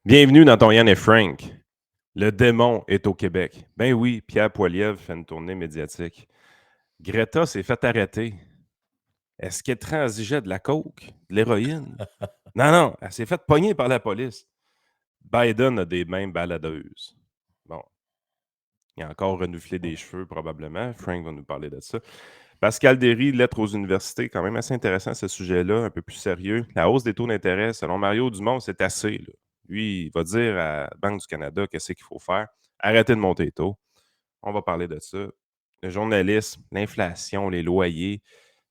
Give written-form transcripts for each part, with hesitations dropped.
Bienvenue dans ton Yann et Frank. Le démon est au Québec. Ben oui, Pierre Poilievre fait une tournée médiatique. Greta s'est fait arrêter. Est-ce qu'elle transigeait de la coke, de l'héroïne? Non, non, elle s'est fait pogner par la police. Biden a des mains baladeuses. Bon, il a encore renouvelé des cheveux probablement. Frank va nous parler de ça. Pascal Derry, lettres aux universités, quand même assez intéressant ce sujet-là, un peu plus sérieux. La hausse des taux d'intérêt, selon Mario Dumont, c'est assez, là. Lui, il va dire à la Banque du Canada qu'est-ce qu'il faut faire. Arrêtez de monter les taux. On va parler de ça. Le journalisme, l'inflation, les loyers.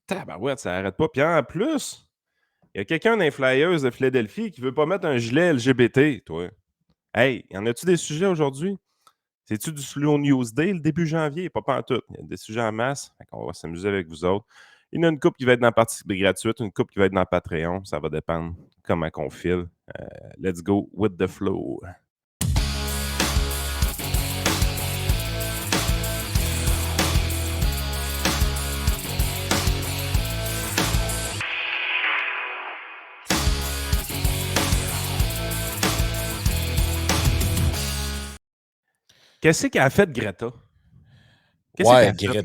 Tabarouette, ça n'arrête pas. Puis en plus, il y a quelqu'un dans les Flyers de Philadelphie qui veut pas mettre un gilet LGBT, toi. Hey, y en a-tu des sujets aujourd'hui? C'est-tu du Slow News Day le début janvier? Pas pantoute. Il y a des sujets en masse. On va s'amuser avec vous autres. Il y en a une couple qui va être dans la partie gratuite, une couple qui va être dans Patreon. Ça va dépendre comment qu'on file. Let's go with the flow. Qu'est-ce qu'elle a fait, Greta? Qu'est-ce qu'elle Ouais, a fait, hein?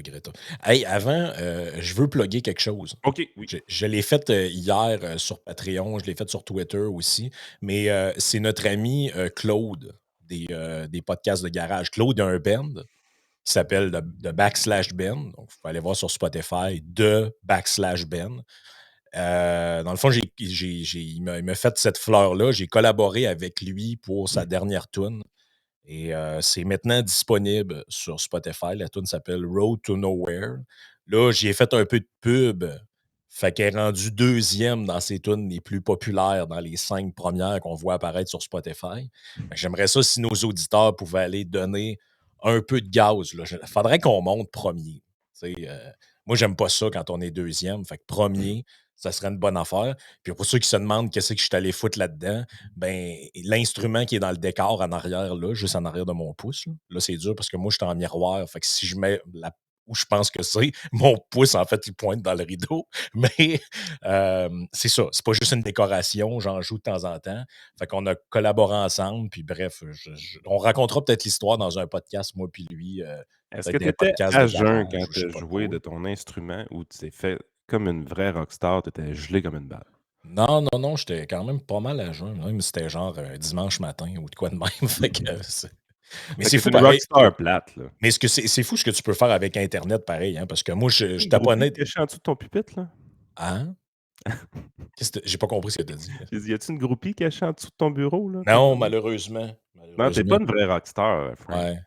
Greta. Hey, avant, je veux plugger quelque chose. OK, oui. Je l'ai fait, hier, sur Patreon, je l'ai fait sur Twitter aussi, mais c'est notre ami, Claude des podcasts de garage. Claude a un band qui s'appelle The Backslash Band, donc vous pouvez aller voir sur Spotify, The Backslash Band. Dans le fond, il m'a fait cette fleur-là. J'ai collaboré avec lui pour sa dernière tune. Et c'est maintenant disponible sur Spotify. La tune s'appelle Road to Nowhere. Là, j'y ai fait un peu de pub. Fait qu'elle est rendue deuxième dans ses tunes les plus populaires, dans les 5 premières qu'on voit apparaître sur Spotify. Fait que j'aimerais ça si nos auditeurs pouvaient aller donner un peu de gaz. Il faudrait qu'on monte premier. Moi, j'aime pas ça quand on est deuxième. Fait que premier, ça serait une bonne affaire. Puis pour ceux qui se demandent qu'est-ce que je suis allé foutre là-dedans, ben, l'instrument qui est dans le décor en arrière, là, juste en arrière de mon pouce, là, c'est dur parce que moi, je suis en miroir. Fait que si je mets où je pense que c'est, mon pouce, en fait, il pointe dans le rideau. Mais c'est ça. C'est pas juste une décoration. J'en joue de temps en temps. Fait qu'on a collaboré ensemble. Puis bref, on racontera peut-être l'histoire dans un podcast, moi puis lui. Est-ce que Peut-être tu des étais podcasts de à jeun garage quand ou je tu as sais pas joué quoi. de ton instrument ou tu t'es fait comme une vraie rockstar, tu étais gelé comme une balle? Non, j'étais quand même pas mal à jeun. Même si c'était genre dimanche matin ou de quoi de même. Fait que, mais Fait c'est que t'es fou une pareil. rockstar plate, là. Mais c'est fou ce que tu peux faire avec Internet pareil, hein, parce que moi, je Un groupie taponnais. caché en dessous de ton pupitre, là? Hein? J'ai pas compris ce que tu as dit, là. J'ai dit: «Y a-tu une groupie cachée en dessous de ton bureau, là, Non, présentement?» malheureusement, Non, t'es malheureusement. pas une vraie rockstar, Frank. Ouais.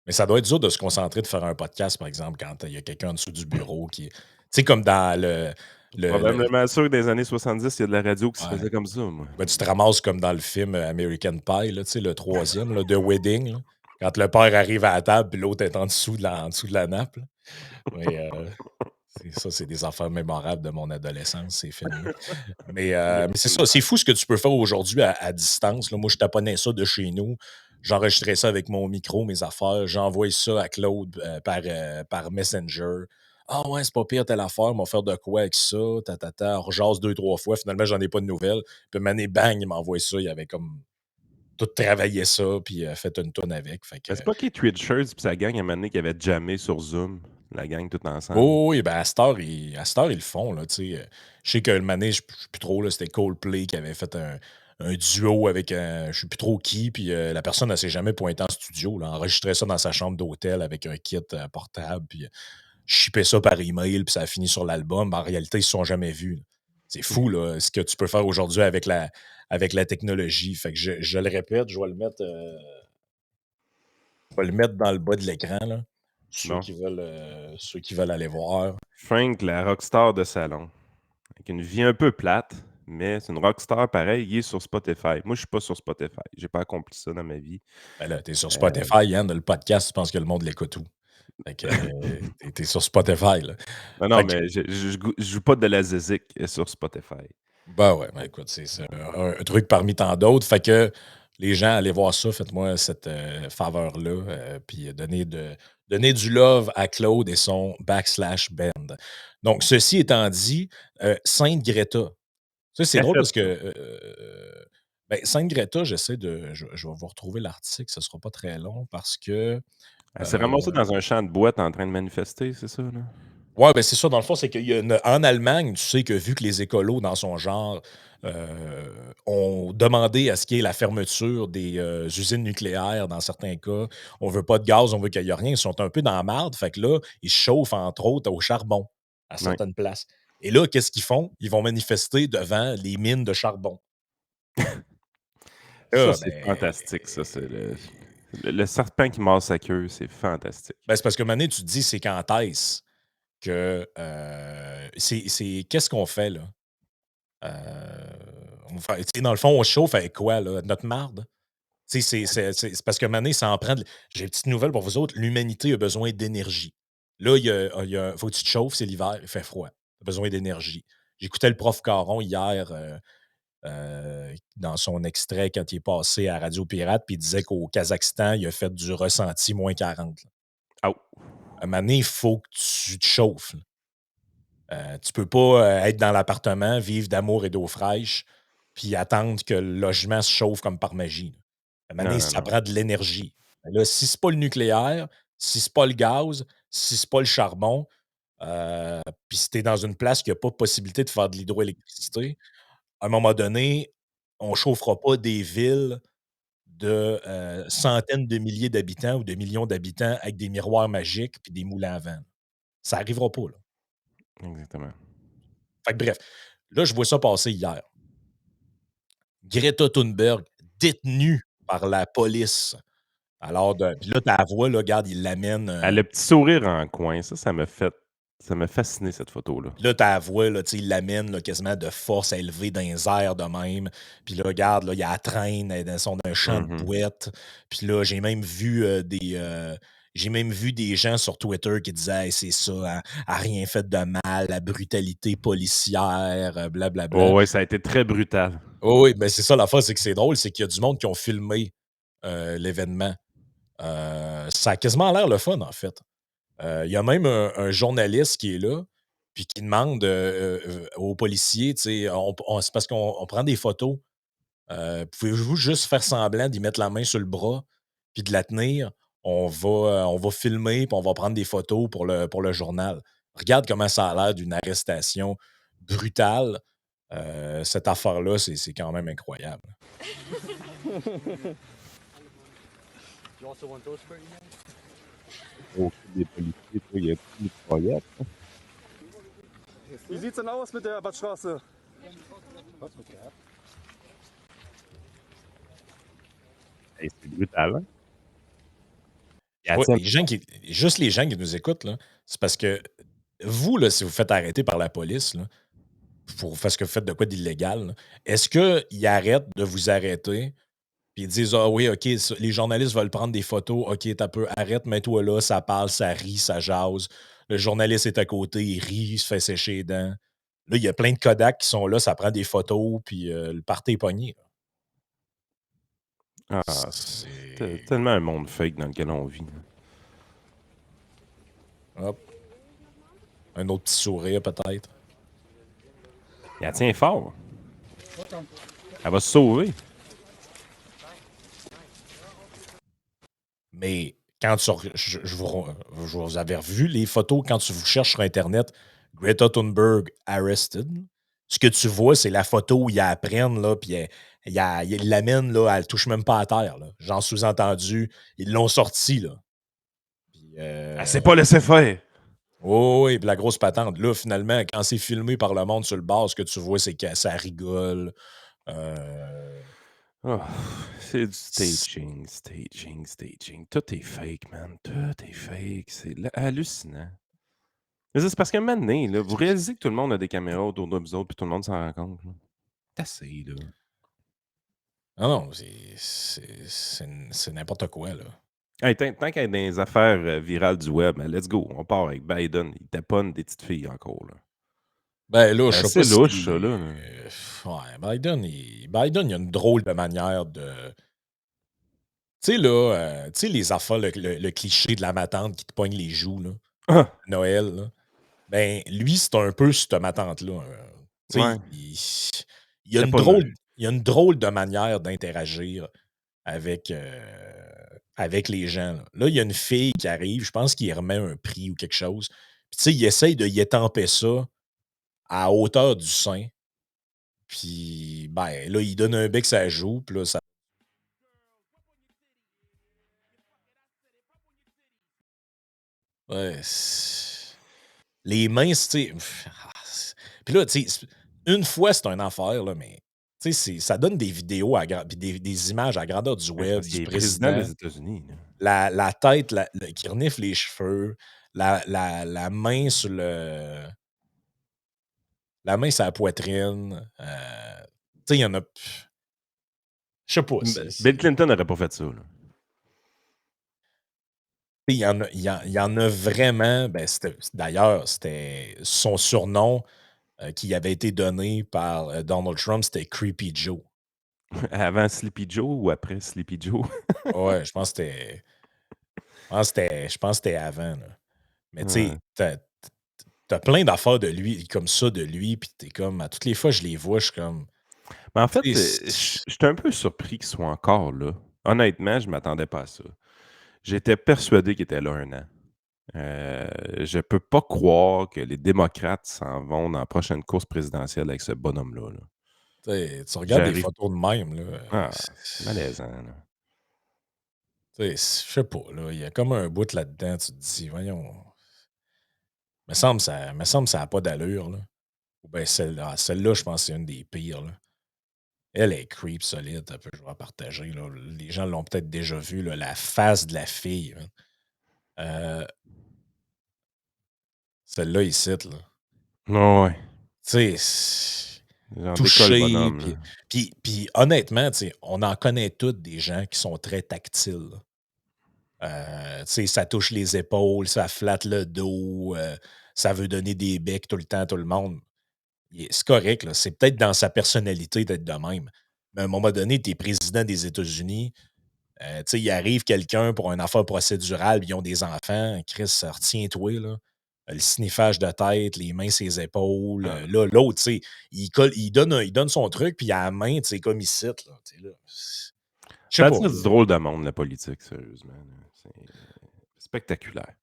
Mais ça doit être dur de se concentrer de faire un podcast, par exemple, quand il y a quelqu'un en dessous du bureau qui tu sais, comme dans le Probablement sûr que dans les années 70, il y a de la radio qui se ouais. faisait comme ça, moi. Ben, tu te ramasses comme dans le film American Pie, là, tu sais, le troisième là, The Wedding, là. Quand le père arrive à la table, puis l'autre est en dessous de la nappe, là. Mais, c'est des affaires mémorables de mon adolescence, ces films-là. Mais c'est ça, c'est fou ce que tu peux faire aujourd'hui à distance, là. Moi, je taponnais ça de chez nous. J'enregistrais ça avec mon micro, mes affaires. J'envoie ça à Claude par Messenger. Ah ouais, c'est pas pire telle affaire, on va faire de quoi avec ça? On rejase 2, 3 fois. Finalement, j'en ai pas de nouvelles. Puis mané, bang, il m'envoie ça. Il avait comme tout travaillé ça, puis fait une tonne avec. Fait que, Mais c'est pas Keith Richards pis sa gang, à un moment donné, qui avait jammé sur Zoom, la gang toute ensemble? oh oui, ben à cette heure, ils le font, là, tu sais. Je sais que le mané, je sais plus trop, là, c'était Coldplay qui avait fait un duo avec un, je sais plus trop qui, puis la personne, elle s'est jamais pointée en studio, là, enregistrait ça dans sa chambre d'hôtel avec un kit portable, puis shippait ça par email, puis ça a fini sur l'album. En réalité, ils se sont jamais vus, là. C'est fou, là, ce que tu peux faire aujourd'hui avec la technologie. Fait que je le répète, je vais le mettre dans le bas de l'écran, là, Bon. ceux qui veulent aller voir. Frank, la rockstar de salon, avec une vie un peu plate, mais c'est une rockstar pareil, il est sur Spotify. Moi, je suis pas sur Spotify. J'ai pas accompli ça dans ma vie. Ben là, t'es sur Euh, Spotify, hein, le podcast, tu penses que le monde l'écoute où? Fait que, tu sur Spotify, là. non, non, Fait que, mais je joue pas de la Zizik sur Spotify. ben ouais, ben écoute, c'est un truc parmi tant d'autres. Fait que les gens, allez voir ça, faites-moi cette faveur-là, puis donnez du love à Claude et son backslash band. Donc, ceci étant dit, Sainte Greta. Ça, c'est Qu'a drôle fait parce que ça? Ben, Sainte-Greta, je vais vous retrouver l'article, ce sera pas très long parce que. Elle s'est ramassée dans un champ de boîte en train de manifester, c'est ça, là? Ouais, ben c'est ça, dans le fond, c'est qu'il y a en Allemagne, tu sais que vu que les écolos dans son genre ont demandé à ce qu'il y ait la fermeture des usines nucléaires dans certains cas, on veut pas de gaz, on veut qu'il y ait rien, ils sont un peu dans la marde, fait que là, ils se chauffent entre autres au charbon à Ouais. certaines places. Et là, qu'est-ce qu'ils font? Ils vont manifester devant les mines de charbon. Ça, Là, c'est fantastique, ça. C'est le serpent qui mord sa queue, c'est fantastique. ben, c'est parce que maintenant, tu te dis, c'est quand est-ce que qu'est-ce qu'on fait là? Tu sais, dans le fond, on se chauffe avec quoi, là? Notre marde? Tu sais, c'est parce que maintenant, ça en prend j'ai une petite nouvelle pour vous autres. L'humanité a besoin d'énergie. Là, faut que tu te chauffes, c'est l'hiver, il fait froid. Tu as besoin d'énergie. J'écoutais le prof Caron hier dans son extrait quand il est passé à Radio Pirate, puis il disait qu'au Kazakhstan, il a fait du ressenti -40. Là. Au. À un moment donné, il faut que tu te chauffes. Là. Tu peux pas être dans l'appartement, vivre d'amour et d'eau fraîche, puis attendre que le logement se chauffe comme par magie. Là. À un moment Non, donné, non, ça non. prend de l'énergie. Ben là, si c'est pas le nucléaire, si c'est pas le gaz, si c'est pas le charbon, puis si tu es dans une place qui a pas possibilité de faire de l'hydroélectricité, à un moment donné, on chauffera pas des villes de centaines de milliers d'habitants ou de millions d'habitants avec des miroirs magiques puis des moulins à vent. Ça arrivera pas, là. Exactement. Fait que bref, là, je vois ça passer hier. Greta Thunberg, détenue par la police. Alors, puis là, ta voix, là, regarde, il l'amène. Elle a le petit sourire en coin, ça m'a fasciné cette photo-là. Puis là, ta voix, là, tu sais, il l'amène là, quasiment de force à élever dans les airs de même. Puis là, regarde, là, il la traîne dans un champ de Mhm. bouette. Puis là, j'ai même vu des gens sur Twitter qui disaient hey, c'est ça, elle a rien fait de mal, la brutalité policière, blablabla. Oh, ouais, ça a été très brutal. Oh, oui, mais c'est ça l'affaire, c'est que c'est drôle, c'est qu'il y a du monde qui ont filmé l'événement. Ça a quasiment l'air le fun, en fait. Il y a même un journaliste qui est là, puis qui demande aux policiers, tu sais, c'est parce qu'on prend des photos. Pouvez-vous juste faire semblant d'y mettre la main sur le bras, puis de la tenir? On va filmer, puis on va prendre des photos pour le journal. Regarde comment ça a l'air d'une arrestation brutale. Cette affaire-là, c'est quand même incroyable. Au fil des policiers, il y a plus de croyances. Wie sieht's denn aus mit der Badstraße? Hey, c'est brutal, hein? Et elle Ouais, tient juste les gens qui nous écoutent, là, c'est parce que vous, là, si vous faites arrêter par la police, là, parce que vous faites de quoi d'illégal, là, est-ce qu'ils arrêtent de vous arrêter puis ils disent ah oui, OK, les journalistes veulent prendre des photos, OK, t'as peu, arrête, mets-toi là, ça parle, ça rit, ça jase. Le journaliste est à côté, il rit, il se fait sécher les dents. Là, il y a plein de Kodak qui sont là, ça prend des photos, puis le party est pogné. Là. Ah, c'est C'est. tellement un monde fake dans lequel on vit. Hop, un autre petit sourire peut-être. Et elle tient fort. Elle va se sauver. Mais quand je vous avais revu les photos quand tu vous cherches sur Internet, Greta Thunberg arrested. Ce que tu vois, c'est la photo où ils la prennent, là, puis ils l'amènent, là, elle touche même pas à terre. Là. Genre sous-entendu, ils l'ont sorti, là. Puis, Elle s'est pas laissée faire. oui, puis la grosse patente. Là, finalement, quand c'est filmé par le monde sur le bar, ce que tu vois, c'est que ça rigole. Euh, Oh, c'est du staging, staging, staging. Tout est fake, man. Tout est fake. C'est hallucinant. Mais ça, c'est parce qu'à un moment donné, là, vous réalisez que tout le monde a des caméras autour de vous autres, puis tout le monde s'en rend compte. Là. C'est assez, là. non, non, c'est n'importe quoi, là. Hey, tant qu'à être dans les affaires virales du web, ben, let's go. On part avec Biden. Il taponne des petites filles encore. Là. Ben là, je sais pas C'est louche, ça, si. là. Ouais, Biden, il a une drôle de manière de. Tu sais, là, tu sais, les affaires, le cliché de la matante qui te pogne les joues, là, Ah! Noël, là. Ben, lui, c'est un peu cette matante-là. Tu sais, Ouais. il a C'était une pas drôle. Noël. il y a une drôle de manière d'interagir avec, avec les gens. Là, il y a une fille qui arrive, je pense qu'il remet un prix ou quelque chose. Puis, tu sais, il essaye de y étamper ça à hauteur du sein. Puis, ben, là, il donne un bec, ça joue. Puis là, ça. Ouais. Les mains, tu sais. Puis là, tu sais, une fois, c'est un affaire, là, mais. Tu sais, ça donne des vidéos puis des images à grandeur du Mais c'est web parce du qu'il est président président. des États-Unis. Là. La tête qui renifle les cheveux, la main sur le. La main sur la poitrine. Tu sais, il y en a. Je sais pas. Bill Clinton n'aurait pas fait ça. Là. Il y en a vraiment. Ben, d'ailleurs, c'était son surnom qui avait été donné par Donald Trump, c'était Creepy Joe. Avant Sleepy Joe ou après Sleepy Joe? Ouais, je pense que c'était avant. Là. Mais tu sais, Ouais. t'as plein d'affaires de lui, comme ça, de lui, puis t'es comme, à toutes les fois, je les vois, je suis comme. Mais en fait, Tu je sais, suis un peu surpris qu'il soit encore là. Honnêtement, je ne m'attendais pas à ça. J'étais persuadé qu'il était là un an. Je peux pas croire que les démocrates s'en vont dans la prochaine course présidentielle avec ce bonhomme-là. Là. tu regardes des J'arrive. photos de même, là. Ah, malaisant. Là. Je sais pas, là. Il y a comme un bout là-dedans, tu te dis, voyons. Me semble ça n'a pas d'allure, là. Ou bien celle-là, je pense que c'est une des pires, là. Elle est creep solide, un peu, je vais la partager, là. Les gens l'ont peut-être déjà vu, là, la face de la fille. Hein. Euh, Celle-là, ici, là. Ouais. Tu sais, J'en décolle touché. bonhomme. Là. Puis honnêtement, tu sais, on en connaît toutes des gens qui sont très tactiles. Tu sais, ça touche les épaules, ça flatte le dos, ça veut donner des becs tout le temps à tout le monde. C'est correct, là. C'est peut-être dans sa personnalité d'être de même. Mais à un moment donné, tu es président des États-Unis. Tu sais, il arrive quelqu'un pour une affaire procédurale, puis ils ont des enfants. Chris, retiens-toi, là. Le sniffage de tête, les mains sur les épaules. Ah. Là, l'autre, tu sais, il donne son truc, puis à la main, tu sais, comme ici, là. Tu sais, là. Je sais Ça pas, attire du là. drôle de monde, la politique, sérieusement. Là. C'est spectaculaire.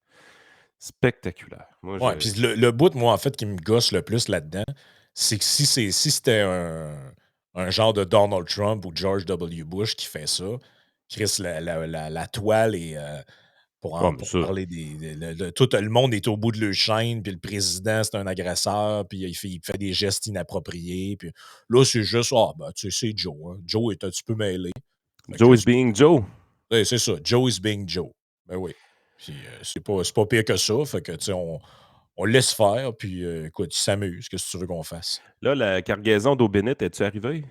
Spectaculaire. Moi, Ouais, puis le bout, moi, en fait, qui me gosse le plus là-dedans, c'est que si c'était un genre de Donald Trump ou George W. Bush qui fait ça, Chris, la toile est Comme pour ça. parler tout le monde est au bout de leur chaîne, puis le président, c'est un agresseur, puis il fait des gestes inappropriés. Puis là, c'est juste, ben, tu sais, c'est Joe. Hein. Joe est un petit peu mêlé. Fait Joe que is being Joe. c'est ça, Joe is being Joe. Ben oui. Puis c'est pas pire que ça. Fait que, tu sais, on laisse faire, puis écoute, il s'amuse. Qu'est-ce que tu veux qu'on fasse? Là, la cargaison d'eau bénite, es-tu arrivée?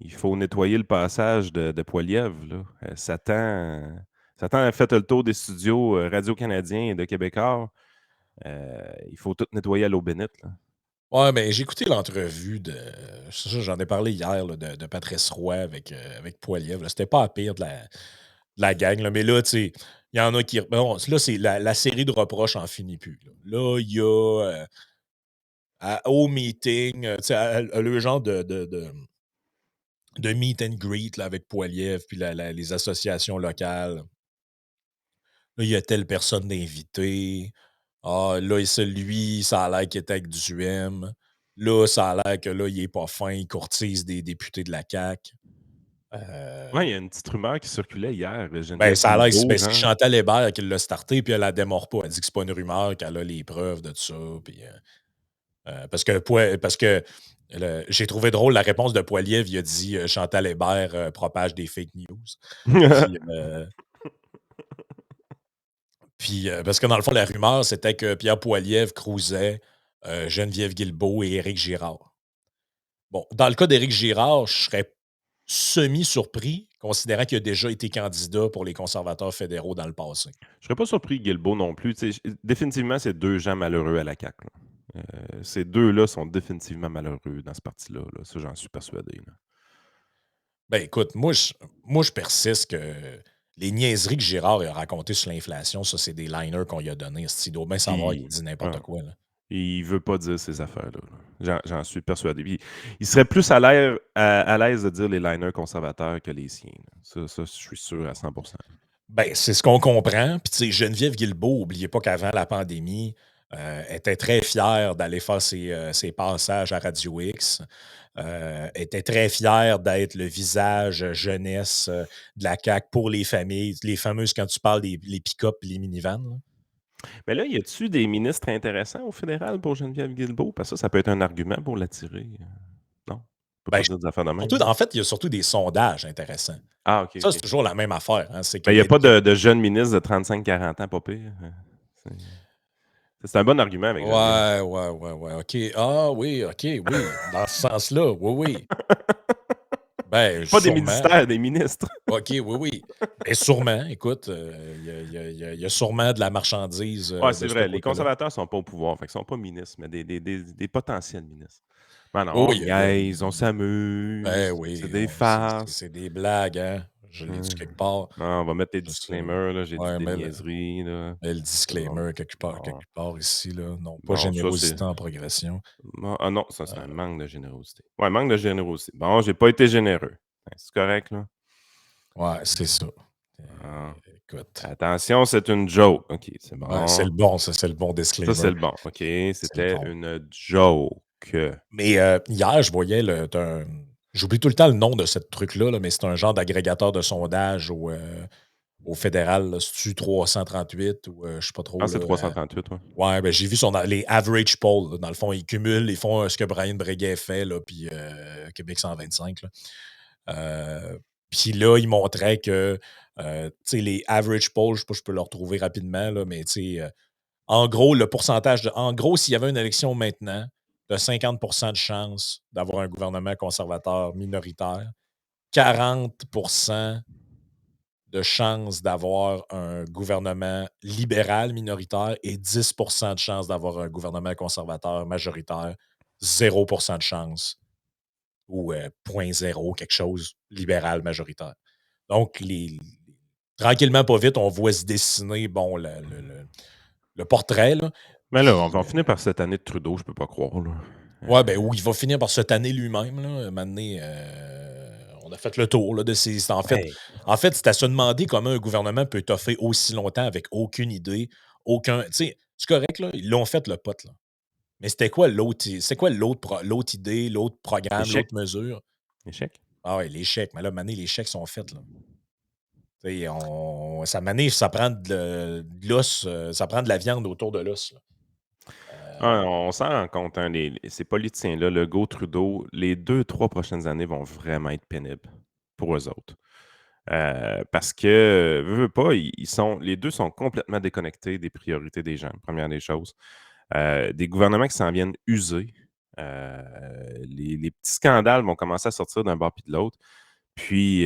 Il faut nettoyer le passage de Poilievre. Là. Satan a fait le tour des studios Radio-Canadien et de Québécois. Il faut tout nettoyer à l'eau bénite. Là. Ouais, mais j'ai écouté l'entrevue de. Ça, j'en ai parlé hier là, de Patrice Roy avec Poilievre. Là. C'était pas la pire de la gang. Là. Mais là, tu sais, il y en a qui. Bon, là, c'est la série de reproches en finit plus. Là, il y a au meeting, tu sais, le genre de meet and greet là, avec Poilievre puis les associations locales. Là, il y a telle personne d'invité. Ah, là, celui, ça a l'air qu'il est avec du M. Là, ça a l'air que là, il est pas fin, il courtise des députés de la CAQ. Ouais, il y a une petite rumeur qui circulait hier. Ben, Geneviève ça a l'air Guilbeault, c'est genre. Chantal Hébert qui l'a starté, puis elle la démord pas. Elle dit que c'est pas une rumeur, qu'elle a les preuves de tout ça. Puis, parce que j'ai trouvé drôle la réponse de Poilievre. Il a dit Chantal Hébert propage des fake news. Puis, parce que dans le fond, la rumeur, c'était que Pierre Poilievre cruisait Geneviève Guilbeault et Éric Girard. Bon, dans le cas d'Éric Girard, je serais semi-surpris, considérant qu'il a déjà été candidat pour les conservateurs fédéraux dans le passé. Je serais pas surpris, Guilbeault non plus. Définitivement, c'est deux gens malheureux à la CAQ. Là. Ces deux-là sont définitivement malheureux dans ce parti-là. Là. Ça, j'en suis persuadé. Là. Ben écoute, moi, je persiste que les niaiseries que Girard a racontées sur l'inflation, ça, c'est des liners qu'on lui a donnés. Il doit bien savoir qu'il Puis, dit n'importe ah, quoi. Là. Il veut pas dire ces affaires-là. J'en suis persuadé. Puis, il serait plus à l'aise de dire les liners conservateurs que les siens. Ça, je suis sûr à 100%. Ben, c'est ce qu'on comprend. Puis, tu sais, Geneviève Guilbeault, n'oubliez pas qu'avant la pandémie, était très fière d'aller faire ses passages à Radio X. Était très fière d'être le visage jeunesse de la CAQ pour les familles. Les fameuses, quand tu parles des les pick-up et les minivans. Là. Mais là, y a-tu des ministres intéressants au fédéral pour Geneviève Guilbeault? Parce que ça peut être un argument pour l'attirer. Non? On peut Ben, pas dire des affaires de même. surtout, en fait, il y a surtout des sondages intéressants. Ah, OK, Ça, OK. c'est toujours la même affaire. Hein, c'est Mais il qu'il n'y y a a, pas il y a- de jeunes ministres de 35-40 ans, pas pire. C'est c'est un bon argument avec Geneviève. Ouais. OK. Ah oui, OK, oui. Dans ce sens-là, oui, oui. Ben, Pas des sûrement. ministères, des ministres. OK, oui. Ben, sûrement. Écoute, il y a sûrement de la marchandise Ouais, de c'est ce vrai. Les côté-là. conservateurs sont pas au pouvoir. Fait qu'ils sont pas ministres, mais des potentiels ministres. Ben non, Oh, on niaise, on ben s'amuse. C'est oui, des farces. c'est des blagues, hein. Je l'ai dit Hum. quelque part. Non, on va mettre des Je sais. disclaimers. Là. J'ai dit Ouais, des niaiseries. Là. mais le C'est bon. disclaimer Bon, quelque part ici, là. Non, pas bon, ça, c'est. générosité en progression. Ah non, ça, c'est un manque de générosité. Ouais, manque de générosité. Bon, j'ai pas été généreux. Ben, c'est correct, là. Ouais, c'est ça. Ah. Écoute. Attention, c'est une joke. OK, c'est Ouais, c'est bon. le bon, ça, c'est le bon Ça, c'est disclaimer. le bon. OK, C'est le c'était bon. une joke. Mais hier, je voyais j'oublie tout le temps le nom de ce truc-là, là, mais c'est un genre d'agrégateur de sondage au fédéral. C'est-tu 338 ou je sais pas Ah, trop. c'est Là, 338, ouais. ouais, ben, j'ai vu les average polls. Là. Dans le fond, ils cumulent, ils font ce que Brian Breguet fait, là, puis Québec 125. Là. Puis là, ils montraient que tu sais, les average polls, je sais pas, je peux le retrouver rapidement, là, mais tu sais, en gros, le pourcentage en gros, s'il y avait une élection maintenant, de 50 de chance d'avoir un gouvernement conservateur minoritaire, 40 de chance d'avoir un gouvernement libéral minoritaire et 10 de chance d'avoir un gouvernement conservateur majoritaire, 0 de chance ou 0.0 quelque chose libéral majoritaire. Donc, tranquillement, pas vite, on voit se dessiner bon, le portrait. Là. Mais là, on Puis, va en finir par cette année de Trudeau, je peux pas croire. Là. ouais, ben, où il va finir par se tanner lui-même. Là. Un moment donné, on a fait le tour là, de ces. Hey, En fait, c'est à se demander comment un gouvernement peut toffer aussi longtemps avec aucune idée, aucun. Tu sais, c'est correct, là. Ils l'ont fait le pote, là. Mais c'est quoi l'autre idée, l'autre programme, échec. l'autre mesure? Échec. Ah ouais, les chèques. Mais là, mané, les chèques sont faits, là. Tu sais, ça mané, ça prend de l'os, ça prend de la viande autour de l'os. Là. Ah, on s'en rend compte, hein, ces politiciens-là, Legault, Trudeau, les 2, 3 prochaines années vont vraiment être pénibles pour eux autres. Parce que, veux pas, les deux sont complètement déconnectés des priorités des gens, première des choses. Des gouvernements qui s'en viennent user. Euh, les petits scandales vont commencer à sortir d'un bord puis de l'autre. Puis,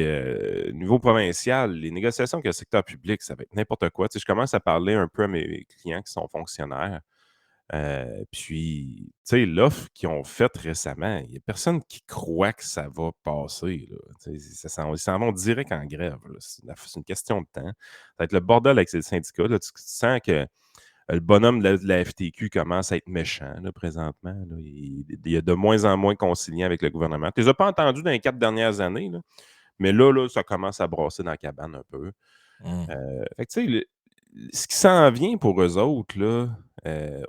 niveau provincial, les négociations avec le secteur public, ça va être n'importe quoi. Tu sais, je commence à parler un peu à mes clients qui sont fonctionnaires. Puis, tu sais, l'offre qu'ils ont faite récemment, il n'y a personne qui croit que ça va passer. Là. Tu sais, ils s'en vont direct en grève. Là. C'est une question de temps. Ça va être le bordel avec ces syndicats. Là. Tu sens que le bonhomme de la FTQ commence à être méchant là, présentement. Là. Il y a de moins en moins conciliant avec le gouvernement. Tu ne les as pas entendus dans les 4 dernières années, là, mais là, ça commence à brasser dans la cabane un peu. Hum. Fait que, tu sais, ce qui s'en vient pour eux autres, là,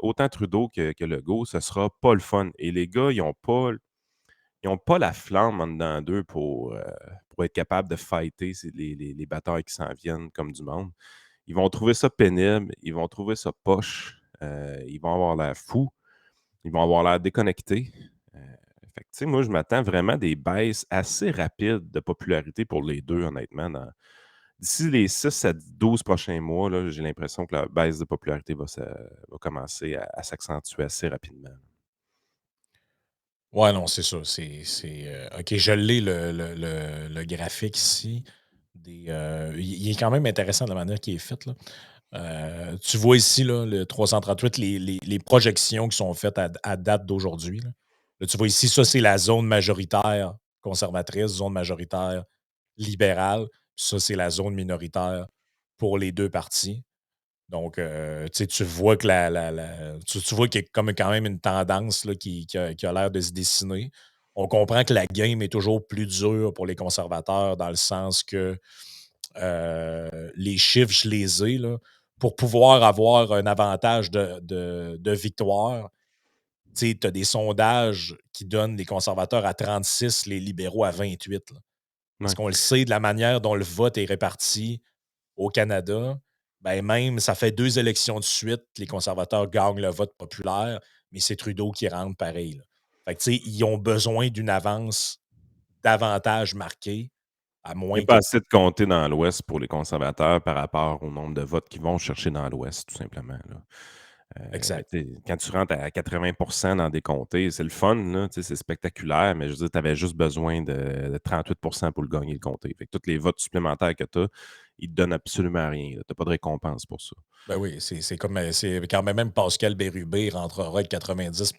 autant Trudeau que Legault, ce sera pas le fun. Et les gars, ils ont pas la flamme en dedans d'eux pour être capables de fighter les batailles qui s'en viennent comme du monde. Ils vont trouver ça pénible, ils vont trouver ça poche, ils vont avoir l'air fous, ils vont avoir l'air déconnectés. Fait que, tu sais, moi, je m'attends vraiment à des baisses assez rapides de popularité pour les deux, honnêtement. D'ici les 6 à 12 prochains mois, là, j'ai l'impression que la baisse de popularité va commencer à s'accentuer assez rapidement. Ouais, non, c'est ça. OK, je l'ai le graphique ici. Il est quand même intéressant de la manière qu'il est fait. Là. Tu vois ici là, le 338, les projections qui sont faites à date d'aujourd'hui. Là. Là, tu vois ici, ça, c'est la zone majoritaire conservatrice, zone majoritaire libérale. Ça, c'est la zone minoritaire pour les deux partis. Donc, tu vois que tu vois qu'il y a comme quand même une tendance là, qui a l'air de se dessiner. On comprend que la game est toujours plus dure pour les conservateurs dans le sens que les chiffres, je les ai. Là, pour pouvoir avoir un avantage de victoire, tu as des sondages qui donnent les conservateurs à 36, les libéraux à 28. Là. Parce Ouais. qu'on le sait de la manière dont le vote est réparti au Canada, ben même, ça fait 2 élections de suite, les conservateurs gagnent le vote populaire, mais c'est Trudeau qui rentre pareil. Là. Fait que, tu sais, ils ont besoin d'une avance davantage marquée, à Il n'y moins a pas que. assez de comtés dans l'Ouest pour les conservateurs par rapport au nombre de votes qu'ils vont chercher dans l'Ouest, tout simplement. Là. Exact. Quand tu rentres à 80 dans des comtés, c'est le fun, là, c'est spectaculaire, mais je veux dire, tu avais juste besoin de 38 pour le gagner le comté. Fait que tous les votes supplémentaires que tu as, ils te donnent absolument rien. Tu n'as pas de récompense pour ça. Ben oui, c'est comme c'est quand même Pascal Bérubé rentrera avec 90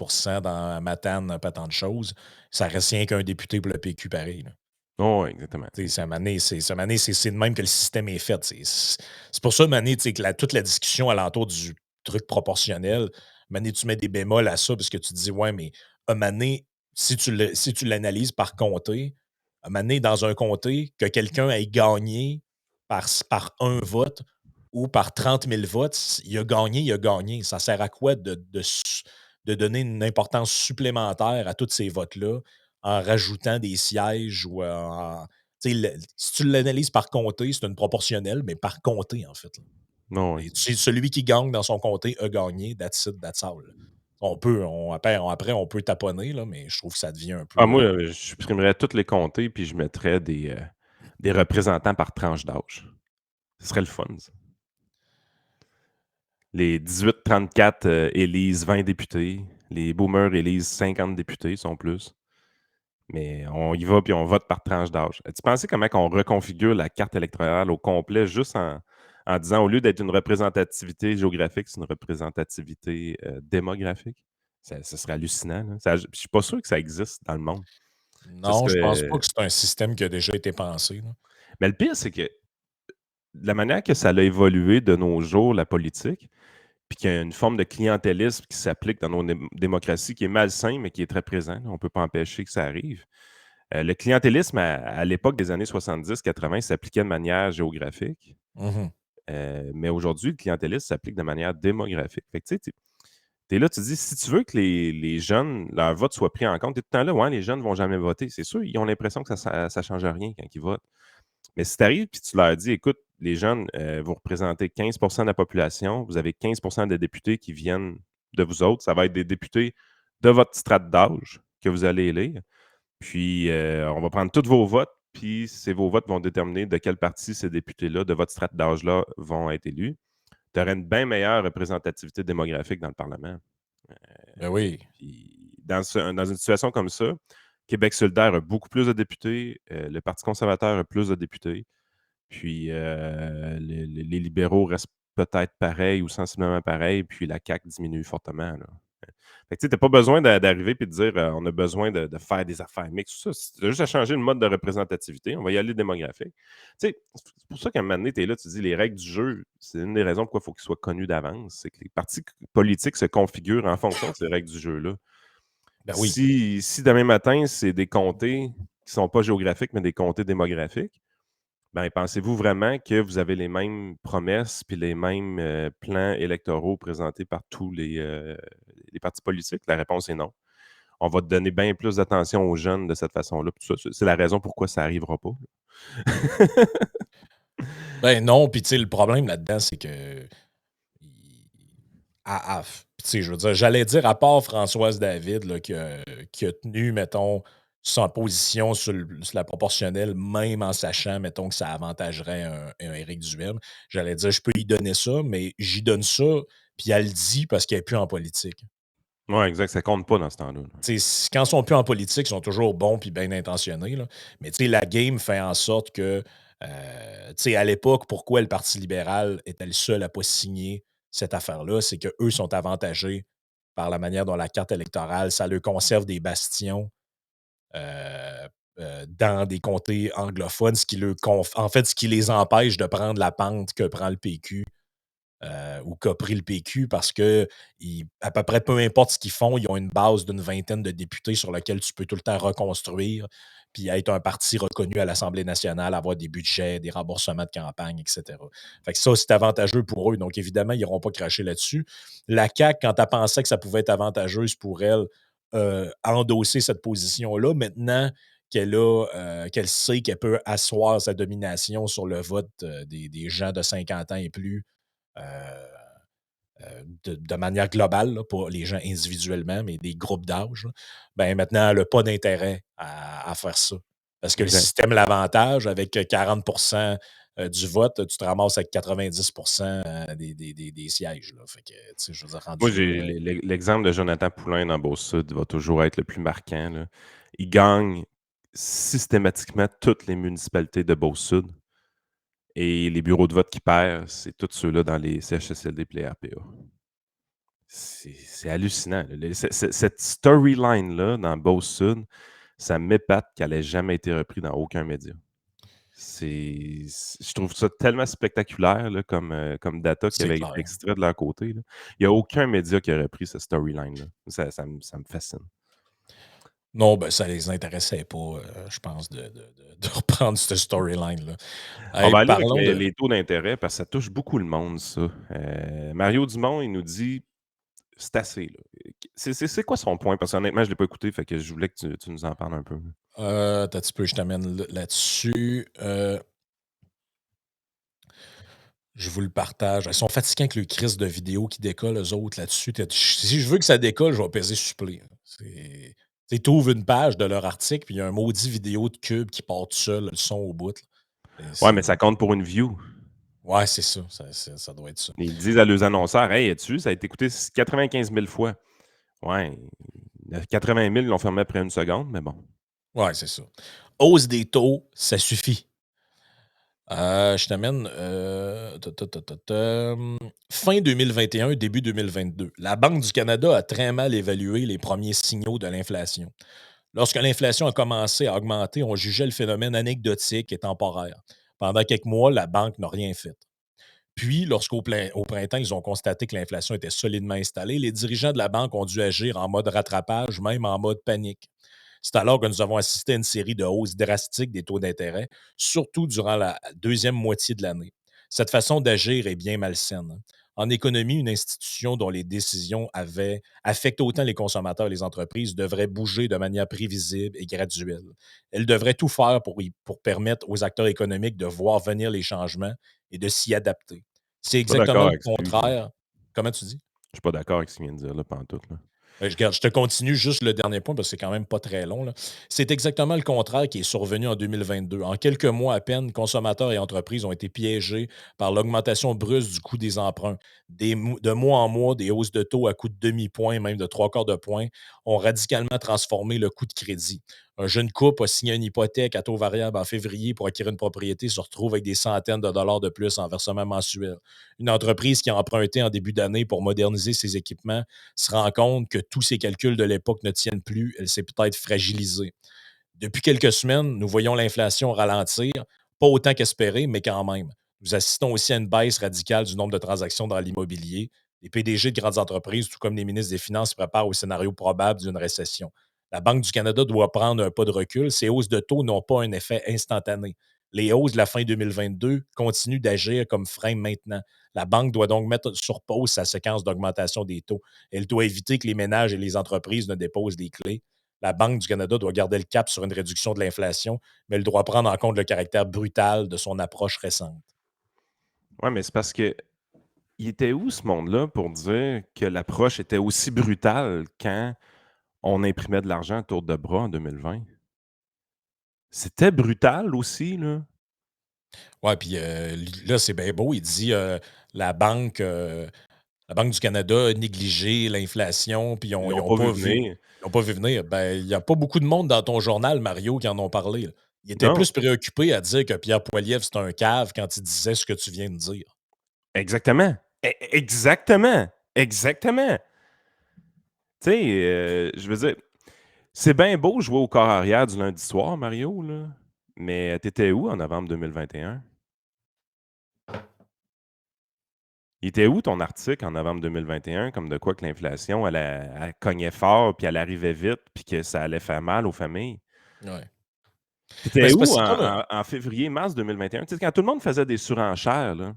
dans Matane, pas tant de choses. Ça reste rien qu'un député pour le PQ pareil. Là. Oh, exactement. Tu sais, c'est à un moment donné, c'est de même que le système est fait. C'est pour ça, à un moment donné, tu sais, que toute la discussion alentour du truc proportionnel, à un moment donné, tu mets des bémols à ça parce que tu te dis, ouais, mais à un moment donné, si tu l'analyses par comté, à un moment donné, dans un comté, que quelqu'un ait gagné par un vote ou par 30 000 votes, il a gagné, il a gagné. Ça sert à quoi de donner une importance supplémentaire à tous ces votes-là en rajoutant des sièges ou en, tu sais, si tu l'analyses par comté, c'est une proportionnelle, mais par comté, en fait. Là. Non, oui. Et celui qui gagne dans son comté a gagné, that's it, that's all. Là. Après, on peut taponner, là, mais je trouve que ça devient un Ah, peu. moi, je supprimerais tous les comtés puis je mettrais des représentants par tranche d'âge. Ce serait le fun, ça. Les 18-34 élisent 20 députés. Les boomers élisent 50 députés, sont plus. Mais on y va puis on vote par tranche d'âge. Tu pensais comment on reconfigure la carte électorale au complet juste en disant au lieu d'être une représentativité géographique, c'est une représentativité démographique? Ça serait hallucinant. Là. Je ne suis pas sûr que ça existe dans le monde. Ça Non, je pense pas serait... que c'est un système qui a déjà été pensé. Là. Mais le pire, c'est que la manière que ça a évolué de nos jours, la politique, puis qu'il y a une forme de clientélisme qui s'applique dans nos démocraties qui est malsain, mais qui est très présent. On ne peut pas empêcher que ça arrive. Le clientélisme, à l'époque des années 70-80, s'appliquait de manière géographique. Mhm. Mais aujourd'hui, le clientélisme s'applique de manière démographique. Fait que, tu sais, tu es là, tu te dis, si tu veux que les jeunes, leur vote soit pris en compte, tu es tout le temps là, ouais, les jeunes ne vont jamais voter. C'est sûr, ils ont l'impression que ça ne change rien quand ils votent. Mais si tu arrives et tu leur dis, écoute, les jeunes, vous représentez 15 de la population, vous avez 15 des députés qui viennent de vous autres, ça va être des députés de votre strate d'âge que vous allez élire. Puis, on va prendre tous vos votes, puis vos votes vont déterminer de quelle partie ces députés-là, de votre strate d'âge-là, vont être élus. Tu aurais une bien meilleure représentativité démographique dans le Parlement. Ben oui. Puis, dans une situation comme ça, Québec solidaire a beaucoup plus de députés, le Parti conservateur a plus de députés. Puis les libéraux restent peut-être pareils ou sensiblement pareils, puis la CAQ diminue fortement. Là. Fait que tu n'as pas besoin d'arriver et de dire on a besoin de faire des affaires mixtes. Tout ça, tu as juste à changer le mode de représentativité. On va y aller démographique. C'est pour ça qu'à un moment donné, tu es là, tu dis les règles du jeu, c'est une des raisons pourquoi il faut qu'ils soient connus d'avance. C'est que les partis politiques se configurent en fonction de ces règles du jeu-là. Ben oui. Si demain matin, c'est des comtés qui ne sont pas géographiques, mais des comtés démographiques, ben, pensez-vous vraiment que vous avez les mêmes promesses puis les mêmes plans électoraux présentés par tous les partis politiques? La réponse est non. On va donner bien plus d'attention aux jeunes de cette façon-là. C'est la raison pourquoi ça n'arrivera pas. Ben non, puis tu sais, le problème là-dedans, c'est que. Tu sais, je veux dire, j'allais dire, à part Françoise David, là, qui a tenu, mettons, sa position sur la proportionnelle, même en sachant, mettons, que ça avantagerait un Éric Duhaime, j'allais dire, je peux y donner ça, mais j'y donne ça, puis elle le dit parce qu'elle n'est plus en politique. Oui, exact. Ça compte pas dans ce temps-là. Là. Quand ils sont plus en politique, ils sont toujours bons puis bien intentionnés. Là. Mais la game fait en sorte que, à l'époque, pourquoi le Parti libéral était le seul à ne pas signer cette affaire-là, c'est qu'eux sont avantagés par la manière dont la carte électorale, ça leur conserve des bastions dans des comtés anglophones, ce qui en fait, ce qui les empêche de prendre la pente que prend le PQ ou qu'a pris le PQ parce que à peu près peu importe ce qu'ils font, ils ont une base d'une vingtaine de députés sur laquelle tu peux tout le temps reconstruire, puis être un parti reconnu à l'Assemblée nationale, avoir des budgets, des remboursements de campagne, etc. Fait que ça, c'est avantageux pour eux. Donc, évidemment, ils n'iront pas cracher là-dessus. La CAQ, quand elle pensait que ça pouvait être avantageuse pour elle, a endossé cette position-là. Maintenant qu'elle sait qu'elle peut asseoir sa domination sur le vote des gens de 50 ans et plus, euh, de manière globale, là, pas les gens individuellement, mais des groupes d'âge, là, ben maintenant, elle n'a pas d'intérêt à faire ça. Parce que le Exact. système l'avantage, avec 40 du vote, tu te ramasses avec 90 des sièges. Là. Fait que, tu sais, je veux dire, Moi, rendu j'ai là. l'exemple de Jonathan Poulain dans Beauce-Sud va toujours être le plus marquant, là. Il gagne systématiquement toutes les municipalités de Beauce-Sud et les bureaux de vote qu'il perd, c'est tous ceux-là dans les CHSLD et les RPA. C'est hallucinant. Là. Cette storyline-là dans Beauce-Sud, ça m'épate qu'elle n'ait jamais été reprise dans aucun média. Je trouve ça tellement spectaculaire là, comme data qui C'est avait clair. été extrait de leur côté. Là. Il n'y a aucun média qui aurait pris cette storyline-là. Ça me fascine. Non, ben ça les intéressait pas, je pense, de reprendre cette storyline-là. On Hey, va aller avec parlons de. les taux d'intérêt parce que ça touche beaucoup le monde, ça. Mario Dumont, il nous dit c'est assez. Là. C'est quoi son point? Parce qu'honnêtement, je ne l'ai pas écouté, fait que je voulais que tu nous en parles un peu. Attends un petit peu, je t'amène là-dessus. Je vous le partage. Ils sont fatigués avec le crise de vidéo qui décolle, eux autres, là-dessus. Si je veux que ça décolle, je vais peser supplé. Tu ouvres une page de leur article, puis il y a un maudit vidéo de cube qui part tout seul, le son au bout. Là. Ouais, mais ça compte pour une view. Ouais, c'est ça. Ça doit être ça. Ils disent à leurs annonceurs hey, es-tu, ça a été écouté 95 000 fois. Ouais, 80 000 l'ont fermé après une seconde, mais bon. Ouais, c'est ça. Hausse des taux, ça suffit. Je t'amène fin 2021, début 2022. La Banque du Canada a très mal évalué les premiers signaux de l'inflation. Lorsque l'inflation a commencé à augmenter, on jugeait le phénomène anecdotique et temporaire. Pendant quelques mois, la banque n'a rien fait. Puis, au printemps, ils ont constaté que l'inflation était solidement installée, les dirigeants de la banque ont dû agir en mode rattrapage, même en mode panique. C'est alors que nous avons assisté à une série de hausses drastiques des taux d'intérêt, surtout durant la deuxième moitié de l'année. Cette façon d'agir est bien malsaine. Hein. En économie, une institution dont les décisions affectent autant les consommateurs et les entreprises devrait bouger de manière prévisible et graduelle. Elle devrait tout faire pour permettre aux acteurs économiques de voir venir les changements et de s'y adapter. C'est Je suis pas exactement d'accord le avec lui. contraire. Comment tu dis? Je suis pas d'accord avec ce qu'il vient de dire, là, pantoute. Là. Je te continue juste le dernier point parce que c'est quand même pas très long. Là. C'est exactement le contraire qui est survenu en 2022. En quelques mois à peine, consommateurs et entreprises ont été piégés par l'augmentation brusque du coût des emprunts. De mois en mois, des hausses de taux à coût de demi-point, même de trois quarts de point, ont radicalement transformé le coût de crédit. Un jeune couple a signé une hypothèque à taux variable en février pour acquérir une propriété, se retrouve avec des centaines de dollars de plus en versement mensuel. Une entreprise qui a emprunté en début d'année pour moderniser ses équipements se rend compte que tous ces calculs de l'époque ne tiennent plus, elle s'est peut-être fragilisée. Depuis quelques semaines, nous voyons l'inflation ralentir, pas autant qu'espéré, mais quand même. Nous assistons aussi à une baisse radicale du nombre de transactions dans l'immobilier. Les PDG de grandes entreprises, tout comme les ministres des Finances, se préparent au scénario probable d'une récession. La Banque du Canada doit prendre un pas de recul. Ces hausses de taux n'ont pas un effet instantané. Les hausses de la fin 2022 continuent d'agir comme frein maintenant. La banque doit donc mettre sur pause sa séquence d'augmentation des taux. Elle doit éviter que les ménages et les entreprises ne déposent des clés. La Banque du Canada doit garder le cap sur une réduction de l'inflation, mais elle doit prendre en compte le caractère brutal de son approche récente. Ouais, mais c'est parce que il était où ce monde-là pour dire que l'approche était aussi brutale quand on imprimait de l'argent à tour de bras en 2020? C'était brutal aussi, là. Ouais, puis là, c'est bien beau. Il dit la banque, la Banque du Canada a négligé l'inflation, puis Ils ils l'ont n'ont pas vu pas vu. venir. Ils n'ont pas vu venir. Ben, il n'y a pas beaucoup de monde dans ton journal, Mario, qui en ont parlé. Là. Il était Non, plus préoccupé à dire que Pierre Poilievre, c'est un cave quand il disait ce que tu viens de dire. exactement. Exactement. Exactement. Tu sais, je veux dire, c'est bien beau jouer au corps arrière du lundi soir, Mario, là. Mais t'étais où en novembre 2021? Il était où ton article en novembre 2021, comme de quoi que l'inflation, elle cognait fort, puis elle arrivait vite, puis que ça allait faire mal aux familles? Ouais. Ben, T'étais c'est parce où que c'est comme en février, mars 2021? Tu sais, quand tout le monde faisait des surenchères, là,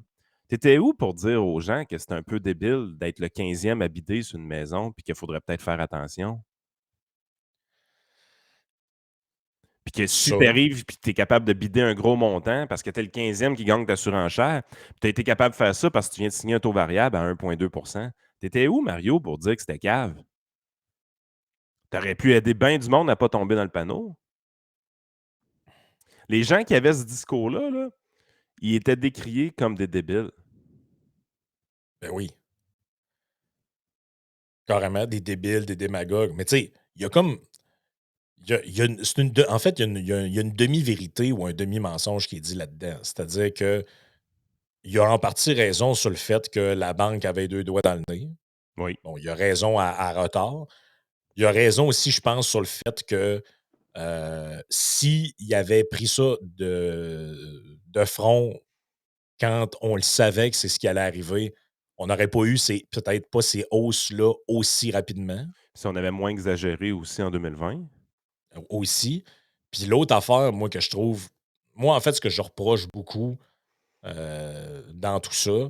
t'étais où pour dire aux gens que c'était un peu débile d'être le 15e à bider sur une maison, puis qu'il faudrait peut-être faire attention? Puis que si tu ça. arrives puis tu es capable de bider un gros montant parce que tu es le 15e qui gagne ta surenchère, puis tu as été capable de faire ça parce que tu viens de signer un taux variable à 1,2 tu étais où, Mario, pour dire que c'était cave? Tu aurais pu aider bien du monde à ne pas tomber dans le panneau. Les gens qui avaient ce discours-là, là, ils étaient décriés comme des débiles. Ben oui. Carrément, des débiles, des démagogues. Mais tu sais, il y a comme. Il y a une, en fait, il y a une demi-vérité ou un demi-mensonge qui est dit là-dedans. C'est-à-dire que il a en partie raison sur le fait que la banque avait deux doigts dans le nez. Oui. Bon, il a raison à retard. Il a raison aussi, je pense, sur le fait que s'il avait pris ça de front quand on le savait que c'est ce qui allait arriver, on n'aurait pas eu peut-être pas ces hausses-là aussi rapidement. Si on avait moins exagéré aussi en 2020. Aussi. Puis l'autre affaire, moi, que je trouve. Moi, en fait, ce que je reproche beaucoup dans tout ça,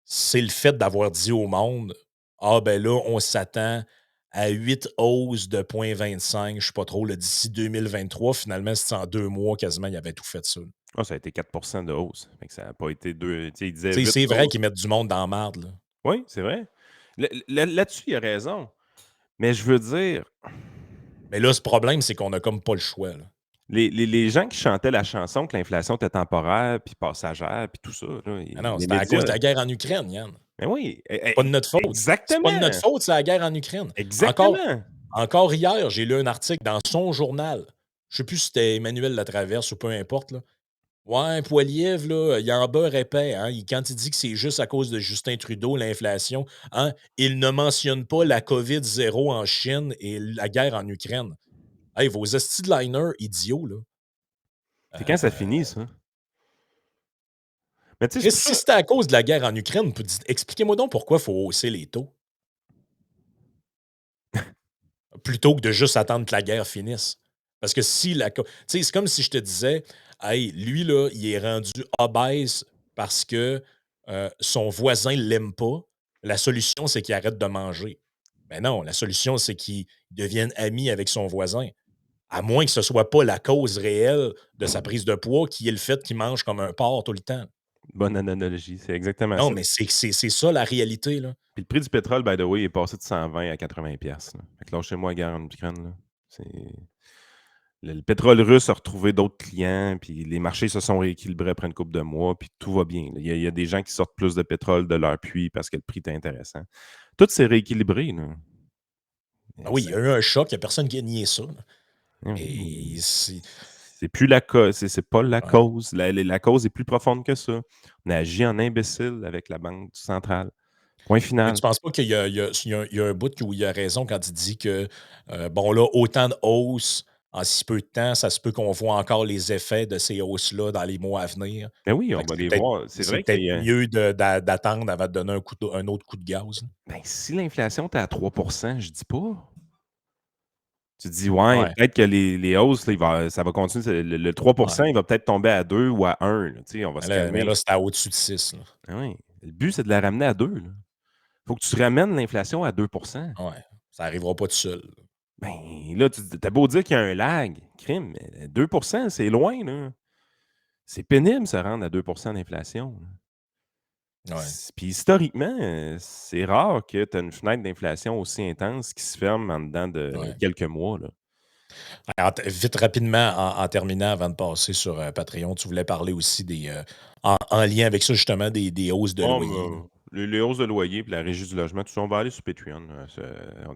c'est le fait d'avoir dit au monde: Ah, ben là, on s'attend à 8 hausses de 0,25, je sais pas trop, là, d'ici 2023. Finalement, c'est en 2 mois quasiment, il avait tout fait ça. Ah, ça a été 4 de hausse. Fait que ça n'a pas été deux. Tu sais, il disait Tu sais, 8 c'est vrai hausses. qu'ils mettent du monde dans la marde, là. Oui, c'est vrai. Là-dessus, il a raison. Mais je veux dire, Mais là, ce problème, c'est qu'on a comme pas le choix, là. les gens qui chantaient la chanson que l'inflation était temporaire, puis passagère, puis tout ça, là, Ah non, les c'était à cause médias. de la guerre en Ukraine, Yann. Mais oui, C'est pas de notre faute. C'est pas de notre exactement. faute, c'est la guerre en Ukraine. Encore, Exactement. encore hier, j'ai lu un article dans son journal. Je sais plus si c'était Emmanuel Latraverse ou peu importe, là. Ouais, Poiliev, là, il en beurre épais. Hein? Quand il dit que c'est juste à cause de Justin Trudeau, l'inflation, hein, il ne mentionne pas la COVID-0 en Chine et la guerre en Ukraine. Hey, vos esti de liner idiots, là. C'est quand ça finit, Euh, ça? Mais tu sais, c'est Chris, pour si ça. c'était à cause de la guerre en Ukraine, expliquez-moi donc pourquoi il faut hausser les taux. Plutôt que de juste attendre que la guerre finisse. Parce que si la. Tu sais, c'est comme si je te disais, hey, lui, là, il est rendu obèse parce que son voisin ne l'aime pas. La solution, c'est qu'il arrête de manger. Mais non, la solution, c'est qu'il devienne ami avec son voisin. À moins que ce ne soit pas la cause réelle de sa prise de poids, qui est le fait qu'il mange comme un porc tout le temps. Bonne analogie, c'est exactement Non, ça. mais c'est ça la réalité, là. Puis le prix du pétrole, by the way, est passé de 120 à 80 piastres, là. Fait que lâchez-moi la guerre en Ukraine, là. C'est... Le pétrole russe a retrouvé d'autres clients, puis les marchés se sont rééquilibrés après une couple de mois, puis tout va bien. Il y a des gens qui sortent plus de pétrole de leur puits parce que le prix est intéressant. Tout s'est rééquilibré, là. Ah oui, il y a eu un choc, il n'y a personne qui a nié ça, là. Oui. Mais c'est. C'est plus la cause, c'est pas la Ouais. cause. La cause est plus profonde que ça. On a agi en imbécile avec la Banque centrale. Point Mais final. tu penses pas qu'il y a un bout où il a raison quand il dit que, bon, là, autant de hausses en si peu de temps, ça se peut qu'on voit encore les effets de ces hausses-là dans les mois à venir. Mais oui, on Fait que va les voir. C'est c'est vrai qu'il peut-être y a. mieux d'attendre avant de donner un autre coup de gaz, là. Ben, si l'inflation est à 3 je dis pas. Tu dis, ouais, Ouais, peut-être que les hausses, là, ça va continuer. Le 3 ouais. il va peut-être tomber à 2 ou à 1. Là, tu sais, on va Mais se là, mais calmer. là, c'est à au-dessus de 6, là. Ah oui. Le but, c'est de la ramener à 2. Il faut que tu ramènes l'inflation à 2. Ouais, ça arrivera pas tout seul. Ben, là, tu as beau dire qu'il y a un lag, crime, mais 2 c'est loin, là. C'est pénible se rendre à 2 d'inflation, là. Ouais. Puis historiquement, c'est rare que tu as une fenêtre d'inflation aussi intense qui se ferme en dedans de Ouais. quelques mois, là. Vite, rapidement, en terminant, avant de passer sur Patreon, tu voulais parler aussi en lien avec ça, justement, des hausses de Oh, loyer, là. les hausses de loyer puis la régie du logement, tout ça, on va aller sur Patreon.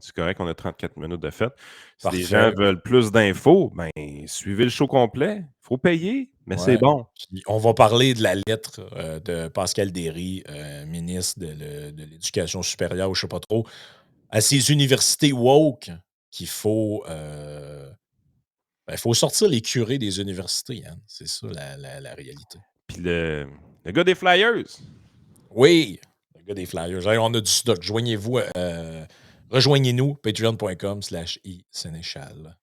C'est correct, on a 34 minutes de fête. Si les gens Parfait. veulent plus d'infos, ben suivez le show complet. Il faut payer, mais c'est Ouais. bon. Puis on va parler de la lettre de Pascal Derry, ministre de l'Éducation supérieure, ou je sais pas trop, à ces universités woke qu'il faut, faut sortir les curés des universités, hein. C'est ça la réalité. Puis le gars des Flyers, Oui, le Le gars des Flyers. Hey, on a du stock. Joignez-vous. Rejoignez-nous, patreon.com/isénéchal.